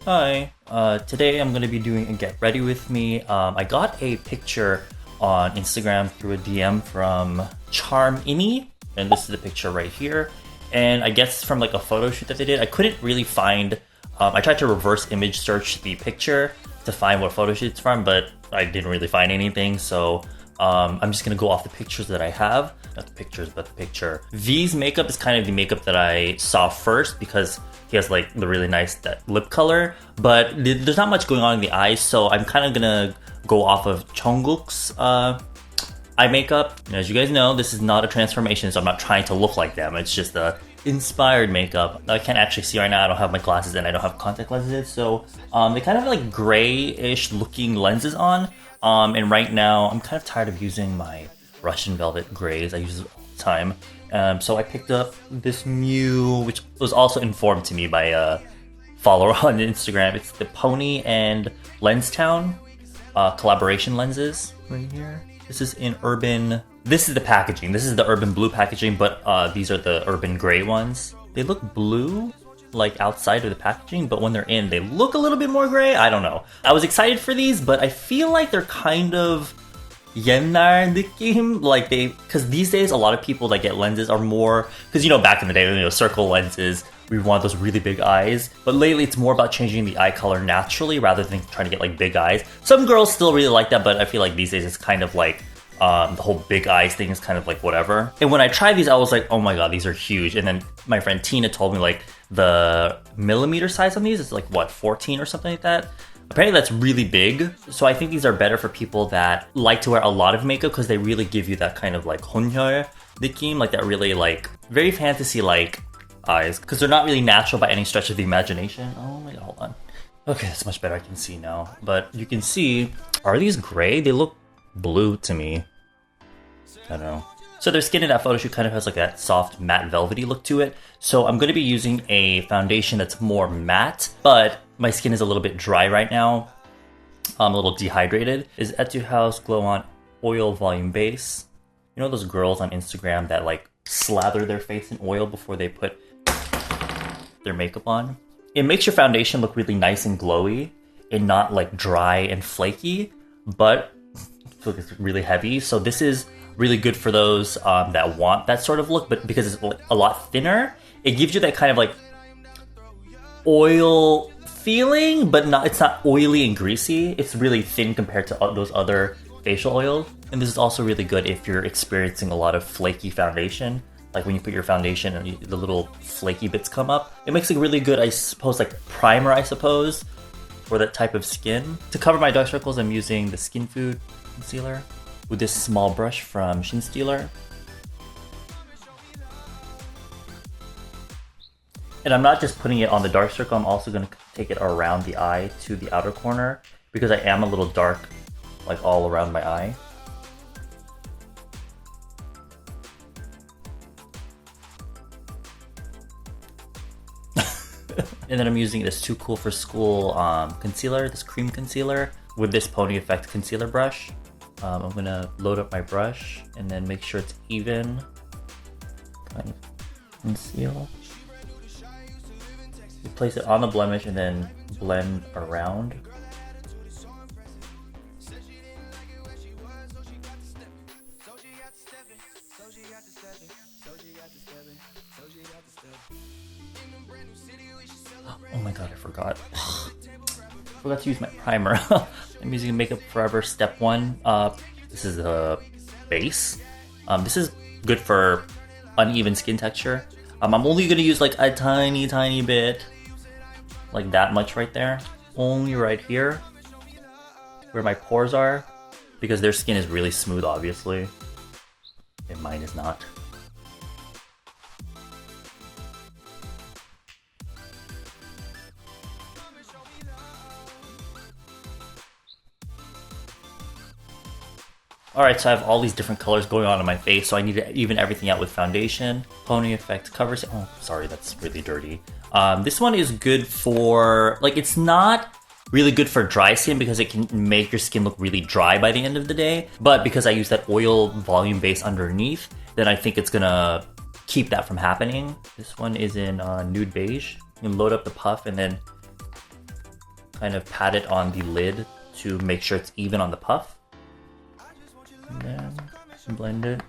Hi, today I'm going to be doing a get ready with me. I got a picture on Instagram through a DM from Charmini, and this is the picture right here. And I guess from like a photo shoot that they did, I couldn't really find, I tried to reverse image search the picture to find what photo shoot it's from, but I didn't really find anything, so I'm just gonna go off the pictures that I have. Not the pictures, but the picture. V's makeup is kind of the makeup that I saw first because he has like the really nice that lip color, but there's not much going on in the eyes, so I'm kind of gonna go off of Jungkook's eye makeup. And as you guys know, this is not a transformation, so I'm not trying to look like them. It's just a inspired makeup. I can't actually see right now. I don't have my glasses and I don't have contact lenses, so they kind of have like grayish looking lenses on. And right now, I'm kind of tired of using my Russian Velvet grays. I use it all the time. So I picked up this new, which was also informed to me by a follower on Instagram. It's the Pony and Lenstown collaboration lenses right here. This is in urban. This is the packaging. This is the urban blue packaging, but these are the urban gray ones. They look blue, like outside of the packaging, but when they're in, they look a little bit more gray. I don't know. I was excited for these, but I feel like they're kind of 옛날 느낌, like because these days a lot of people that get lenses are more, because you know back in the day, circle lenses, we want those really big eyes, but lately it's more about changing the eye color naturally rather than trying to get like big eyes. Some girls still really like that, but I feel like these days it's kind of like the whole big eyes thing is kind of like whatever. And when I tried these, I was like, oh my god, these are huge. And then my friend Tina told me like the millimeter size on these is like what, 14 or something like that. Apparently that's really big, so I think these are better for people that like to wear a lot of makeup because they really give you that kind of like 혼혈 느낌, like that really like very fantasy-like eyes, because they're not really natural by any stretch of the imagination. Oh my god, hold on. Okay, that's much better. I can see now. But you can see, are these gray? They look blue to me. I don't know. So their skin in that photo shoot kind of has like that soft matte velvety look to it. So I'm going to be using a foundation that's more matte, but my skin is a little bit dry right now. I'm a little dehydrated. Is Etude House Glow On Oil Volume Base. You know those girls on Instagram that like slather their face in oil before they put their makeup on? It makes your foundation look really nice and glowy and not like dry and flaky, but it's really heavy. So this is really good for those that want that sort of look, but because it's a lot thinner, it gives you that kind of like oil feeling, but it's not oily and greasy. It's really thin compared to those other facial oils. And this is also really good if you're experiencing a lot of flaky foundation, like when you put your foundation and the little flaky bits come up. It makes a really good, I suppose, like primer, I suppose, for that type of skin. To cover my dark circles, I'm using the Skinfood concealer with this small brush from Shinstealer. And I'm not just putting it on the dark circle, I'm also going to take it around the eye to the outer corner because I am a little dark, like all around my eye. And then I'm using this Too Cool for School concealer, this cream concealer, with this Pony Effect concealer brush. I'm gonna load up my brush and then make sure it's even. Kind of conceal. You place it on the blemish and then blend around. Oh my god, I forgot. Forgot to use my primer. I'm using Makeup Forever Step 1. This is a base. This is good for uneven skin texture. I'm only going to use like a tiny bit. Like that much right there. Only right here. Where my pores are. Because their skin is really smooth, obviously. And mine is not. Alright, so I have all these different colors going on in my face, so I need to even everything out with foundation. Pony Effect covers it. Oh, sorry, that's really dirty. This one is good for, like, it's not really good for dry skin because it can make your skin look really dry by the end of the day. But because I use that oil volume base underneath, then I think it's gonna keep that from happening. This one is in Nude Beige. You can load up the puff and then kind of pat it on the lid to make sure it's even on the puff. And then blend it.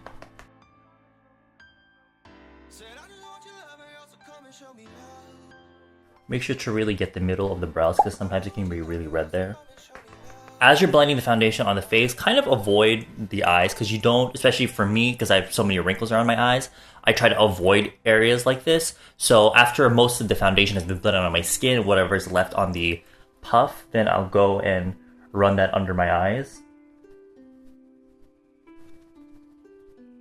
Make sure to really get the middle of the brows because sometimes it can be really red there. As you're blending the foundation on the face, kind of avoid the eyes because you don't, especially for me, because I have so many wrinkles around my eyes, I try to avoid areas like this. So after most of the foundation has been blended on my skin, whatever is left on the puff, then I'll go and run that under my eyes.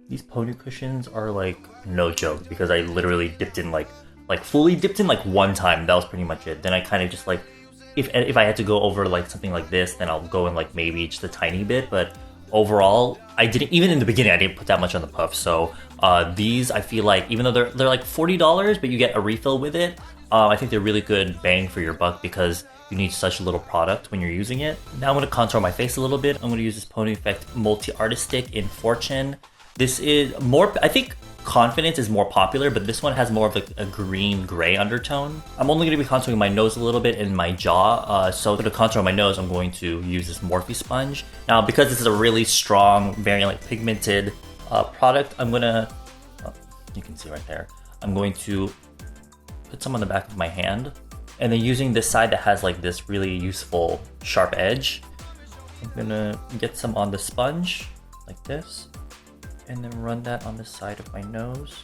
These pony cushions are like no joke because I literally dipped in like fully dipped in like one time. That was pretty much it. Then I kind of just like, if I had to go over like something like this, then I'll go in like maybe just a tiny bit. But overall, I didn't, even in the beginning, I didn't put that much on the puff. So these, I feel like, even though they're like $40, but you get a refill with it, I think they're really good bang for your buck because you need such little product when you're using it. Now I'm going to contour my face a little bit. I'm going to use this Pony Effect Multi Arti-stick in Fortune. This is more, I think, Confidence is more popular, but this one has more of like a green-gray undertone. I'm only going to be contouring my nose a little bit and my jaw, so to contour my nose, I'm going to use this Morphe sponge. Now, because this is a really strong, very like pigmented product, I'm going to, you can see right there, I'm going to put some on the back of my hand, and then using this side that has like this really useful sharp edge, I'm going to get some on the sponge, like this. And then run that on the side of my nose.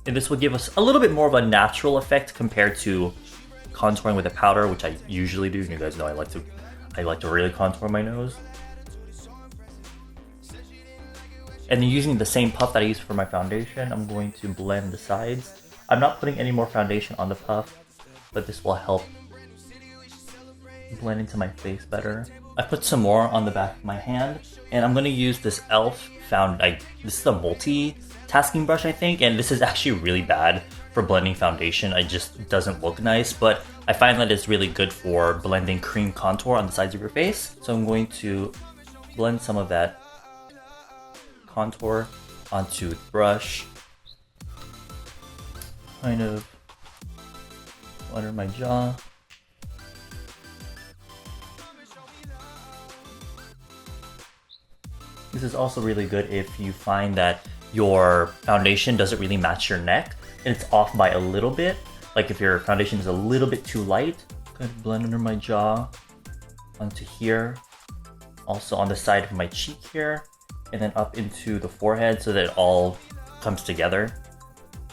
And this will give us a little bit more of a natural effect compared to contouring with a powder, which I usually do. You guys know I like to really contour my nose. And then using the same puff that I used for my foundation, I'm going to blend the sides. I'm not putting any more foundation on the puff, but this will help blend into my face better. I put some more on the back of my hand, and I'm going to use this e.l.f. This is a multi-tasking brush, I think, and this is actually really bad for blending foundation. It just doesn't look nice, but I find that it's really good for blending cream contour on the sides of your face. So I'm going to blend some of that contour onto the brush, kind of under my jaw. This is also really good if you find that your foundation doesn't really match your neck and it's off by a little bit. Like if your foundation is a little bit too light, kind of blend under my jaw, onto here, also on the side of my cheek here, and then up into the forehead so that it all comes together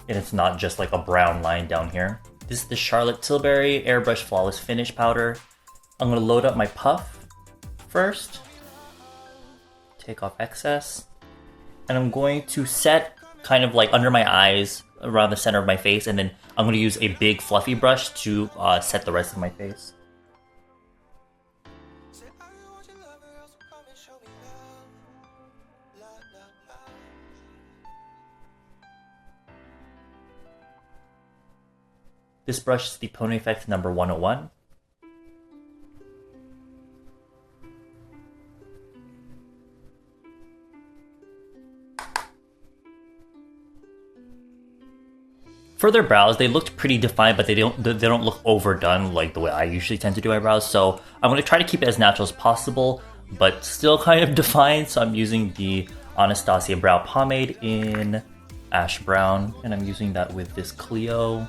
and it's not just like a brown line down here. This is the Charlotte Tilbury Airbrush Flawless Finish Powder. I'm going to load up my puff first. Take off excess, and I'm going to set kind of like under my eyes around the center of my face, and then I'm going to use a big fluffy brush to set the rest of my face. This brush is the Pony Effect number 101. For their brows, they looked pretty defined, but they don't look overdone like the way I usually tend to do eyebrows. So I'm going to try to keep it as natural as possible, but still kind of defined. So I'm using the Anastasia Brow Pomade in Ash Brown, and I'm using that with this Clio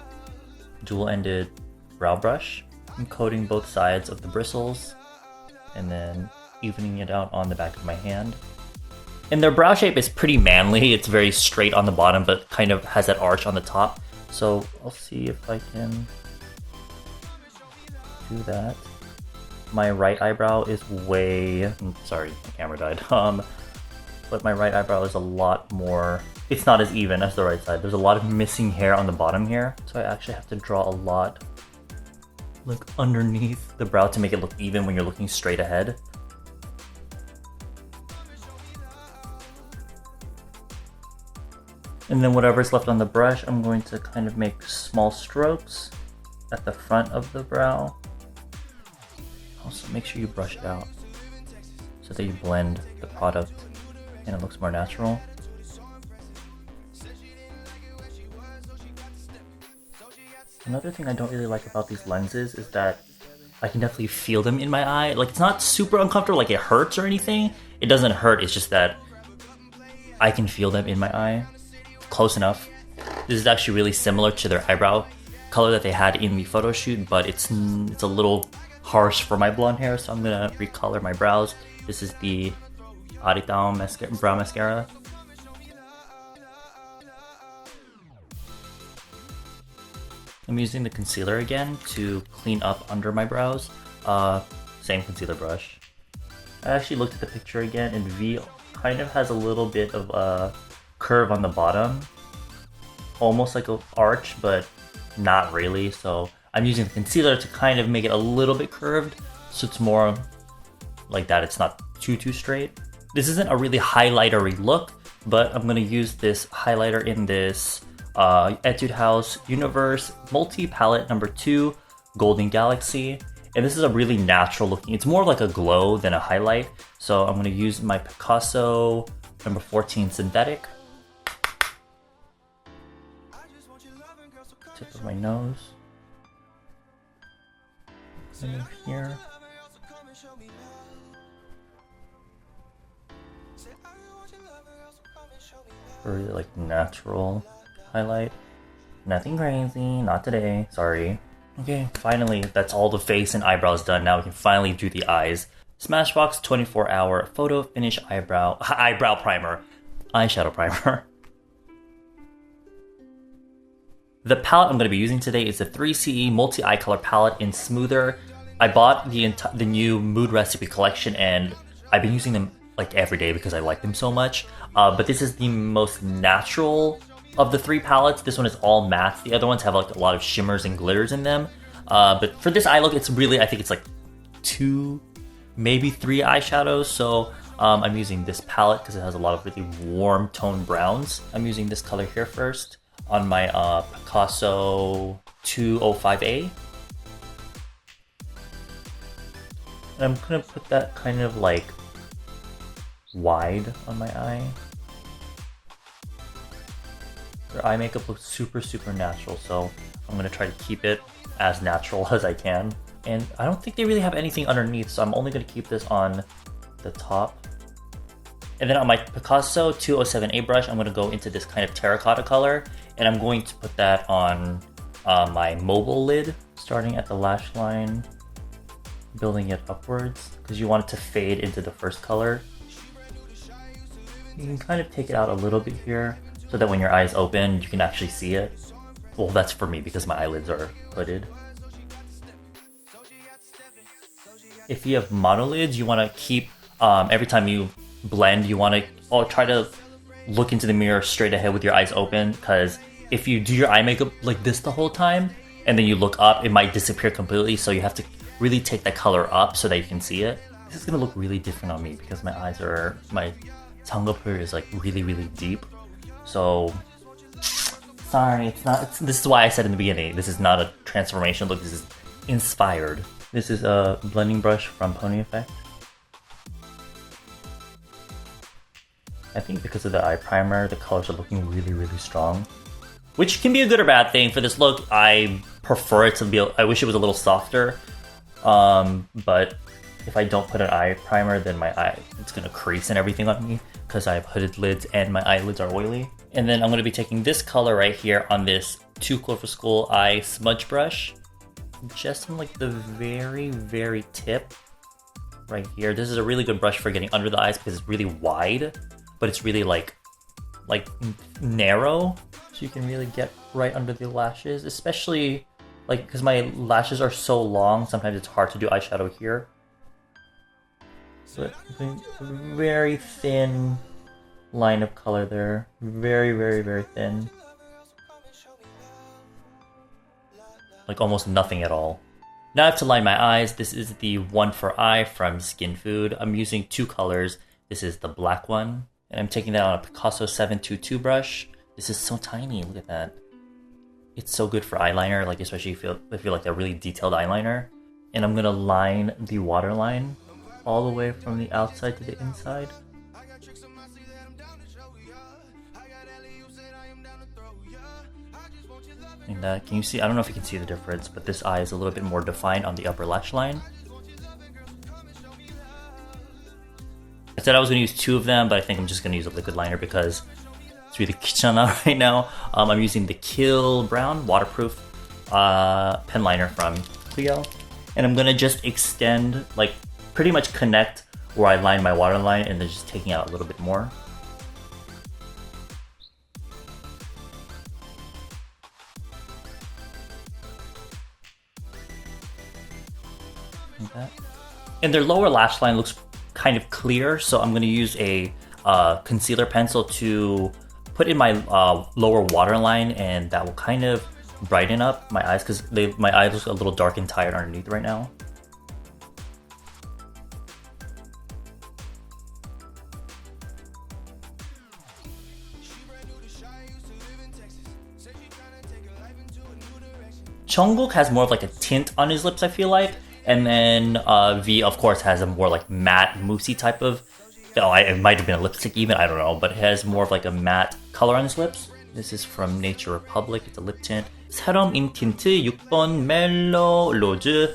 dual-ended brow brush. I'm coating both sides of the bristles, and then evening it out on the back of my hand. And their brow shape is pretty manly. It's very straight on the bottom, but kind of has that arch on the top. So I'll see if I can do that. My right eyebrow is sorry, my camera died. But my right eyebrow is a lot more, it's not as even as the right side. There's a lot of missing hair on the bottom here. So I actually have to draw a lot like underneath the brow to make it look even when you're looking straight ahead. And then whatever's left on the brush, I'm going to kind of make small strokes at the front of the brow. Also make sure you brush it out so that you blend the product and it looks more natural. Another thing I don't really like about these lenses is that I can definitely feel them in my eye. Like, it's not super uncomfortable, like it hurts or anything. It doesn't hurt, it's just that I can feel them in my eye. Close enough. This is actually really similar to their eyebrow color that they had in the photo shoot, but it's a little harsh for my blonde hair, so I'm gonna recolor my brows. This is the Aritaum brow mascara. I'm using the concealer again to clean up under my brows. Same concealer brush. I actually looked at the picture again, and V kind of has a little bit of a curve on the bottom. Almost like an arch, but not really. So I'm using the concealer to kind of make it a little bit curved, so it's more like that. It's not too straight. This isn't a really highlightery look, but I'm gonna use this highlighter in this Etude House Universe Multi Palette number 2 Golden Galaxy, and this is a really natural looking. It's more like a glow than a highlight. So I'm gonna use my Picasso number 14 Synthetic. Tip of my nose. And here. Really like natural highlight. Nothing crazy, not today, sorry. Okay, finally, that's all the face and eyebrows done. Now we can finally do the eyes. Smashbox 24-hour photo finish eyebrow primer, eyeshadow primer. The palette I'm going to be using today is the 3CE multi-eye color palette in Smoother. I bought the new Mood Recipe collection, and I've been using them like every day because I like them so much. But this is the most natural of the 3 palettes. This one is all matte. The other ones have like a lot of shimmers and glitters in them. But for this eye look, it's really, I think it's like 2, maybe 3 eyeshadows. So I'm using this palette because it has a lot of really warm tone browns. I'm using this color here first on my Picasso 205A. And I'm gonna put that kind of like wide on my eye. Their eye makeup looks super natural, so I'm gonna try to keep it as natural as I can. And I don't think they really have anything underneath, so I'm only gonna keep this on the top. And then on my Picasso 207A brush, I'm gonna go into this kind of terracotta color, and I'm going to put that on my mobile lid, starting at the lash line, building it upwards, because you want it to fade into the first color. You can kind of take it out a little bit here, so that when your eyes open, you can actually see it. Well, that's for me because my eyelids are hooded. If you have monolids, you want to keep, every time you blend, you want to try to look into the mirror straight ahead with your eyes open, because if you do your eye makeup like this the whole time, and then you look up, it might disappear completely, so you have to really take that color up so that you can see it. This is going to look really different on me because my eyes are, my Jungkook is like really deep. So, sorry, it's not, this is why I said in the beginning, this is not a transformation look, this is inspired. This is a blending brush from Pony Effect. I think because of the eye primer, the colors are looking really strong. Which can be a good or bad thing. For this look, I prefer it to be, I wish it was a little softer. But if I don't put an eye primer, then my eye, it's gonna crease and everything on me, because I have hooded lids and my eyelids are oily. And then I'm going to be taking this color right here on this 2 Clover School Eye smudge brush, just on like the very tip right here. This is a really good brush for getting under the eyes because it's really wide, but it's really like narrow, so you can really get right under the lashes, especially like because my lashes are so long, sometimes it's hard to do eyeshadow here. So very thin line of color there, very thin, like almost nothing at all. Now I have to line my eyes. This is the One For Eye from Skinfood. I'm using 2 colors. This is the black one, and I'm taking that on a Picasso 722 brush. This is so tiny, look at that. It's so good for eyeliner, like especially if you like a really detailed eyeliner. And I'm gonna line the waterline all the way from the outside to the inside. Like that. Can you see? I don't know if you can see the difference, but this eye is a little bit more defined on the upper lash line. I said I was going to use 2 of them, but I think I'm just going to use a liquid liner because it's really 귀찮아 right now. I'm using the Kill Brown waterproof pen liner from Clio, and I'm going to just extend, like pretty much connect where I line my waterline and then just taking out a little bit more. Like that. And their lower lash line looks kind of clear, so I'm going to use a concealer pencil to put in my lower waterline, and that will kind of brighten up my eyes because my eyes look a little dark and tired underneath right now. Jungkook has more of like a tint on his lips, I feel like. And then V, of course, has a more like matte, moussey type of... Oh, it might have been a lipstick even, I don't know. But it has more of like a matte color on his lips. This is from Nature Republic. It's a lip tint. Serum in Tint 6번 멜로 로즈.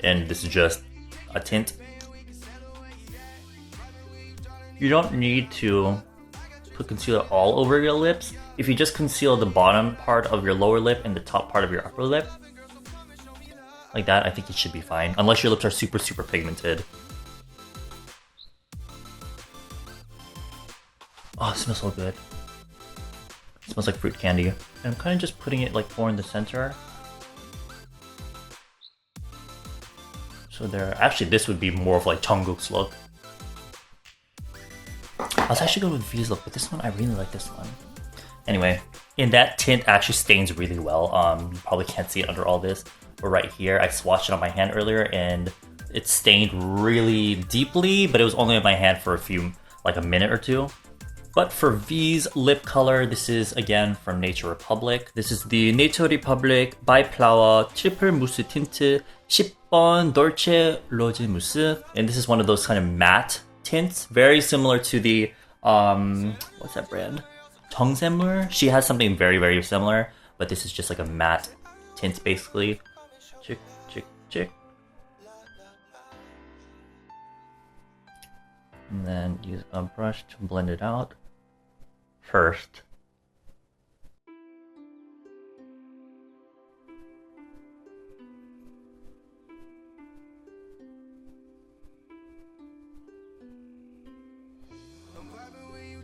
And this is just a tint. You don't need to put concealer all over your lips. If you just conceal the bottom part of your lower lip and the top part of your upper lip, like that, I think it should be fine. Unless your lips are super, super pigmented. Oh, it smells so good. It smells like fruit candy. And I'm kind of just putting it like more in the center. So there, actually this would be more of like Jungkook's look. I was actually going with V's look, but this one, I really like this one. Anyway, and that tint actually stains really well. You probably can't see it under all this, but right here, I swatched it on my hand earlier and it stained really deeply, but it was only on my hand for a few, like a minute or two. But for V's lip color, this is again from Nature Republic. This is the Nature Republic by Flower Triple Mousse Tint 10번 Dolce Rose Mousse. And this is one of those kind of matte tints, very similar to the, what's that brand? JUNGSAEMMOOL. She has something very, very similar, but this is just like a matte tint basically. Chick, chick, chick. And then use a brush to blend it out first.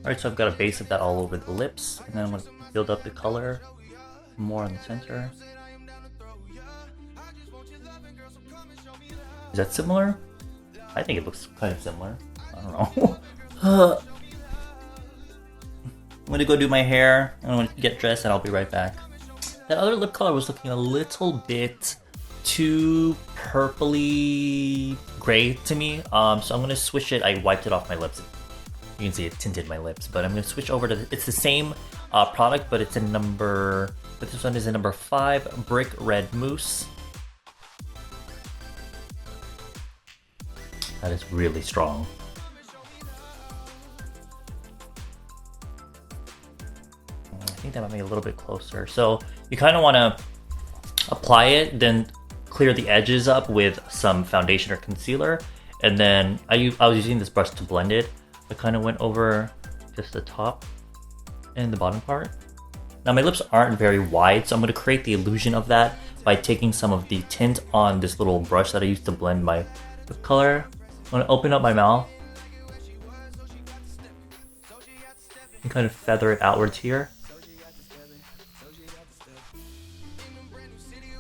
Alright, so I've got a base of that all over the lips, and then I'm going to build up the color more in the center. Is that similar? I think it looks kind of similar. I don't know. I'm going to go do my hair, I'm going to get dressed, and I'll be right back. That other lip color was looking a little bit too purpley gray to me, so I'm going to switch it. I wiped it off my lips. You can see it tinted my lips, but I'm going to switch over to, it's the same product, but it's a number, but this one is a number 5 Brick Red Mousse. That is really strong. I think that might be a little bit closer. So you kind of want to apply it, then clear the edges up with some foundation or concealer, and then I was using this brush to blend it. I kind of went over just the top and the bottom part. Now my lips aren't very wide, so I'm going to create the illusion of that by taking some of the tint on this little brush that I used to blend my lip color. I'm going to open up my mouth and kind of feather it outwards here.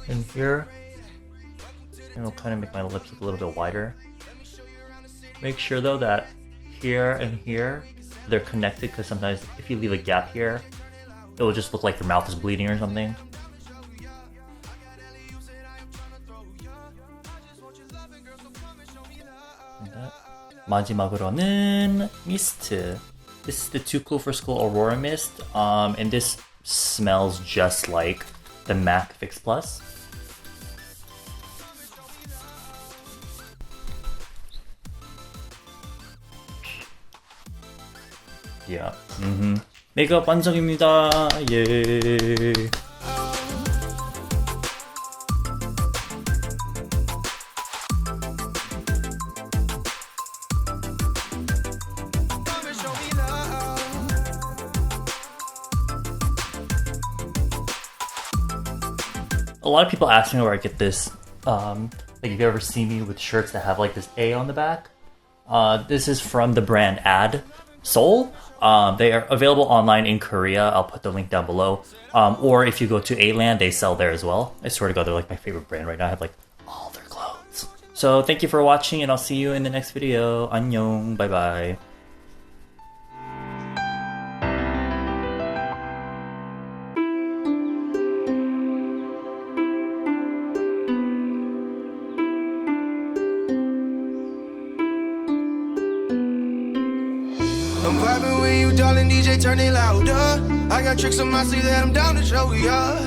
And here. And it'll kind of make my lips look a little bit wider. Make sure though that here and here, they're connected, because sometimes if you leave a gap here, it will just look like your mouth is bleeding or something. 마지막으로는 미스트. This is the Too Cool for School Aurora Mist, and this smells just like the MAC Fix Plus. Yeah. 메이크업 완성입니다. 예. a lot of people ask me where I get this. Like if you ever see me with shirts that have like this A on the back, this is from the brand Ad Seoul. They are available online in Korea. I'll put the link down below. Or if you go to A-Land, they sell there as well. I swear to God, they're like my favorite brand right now. I have like all their clothes. So thank you for watching, and I'll see you in the next video. 안녕. Bye bye. I'm vibing with you, darling DJ, turn it louder. I got tricks on my sleeve that I'm down to show ya.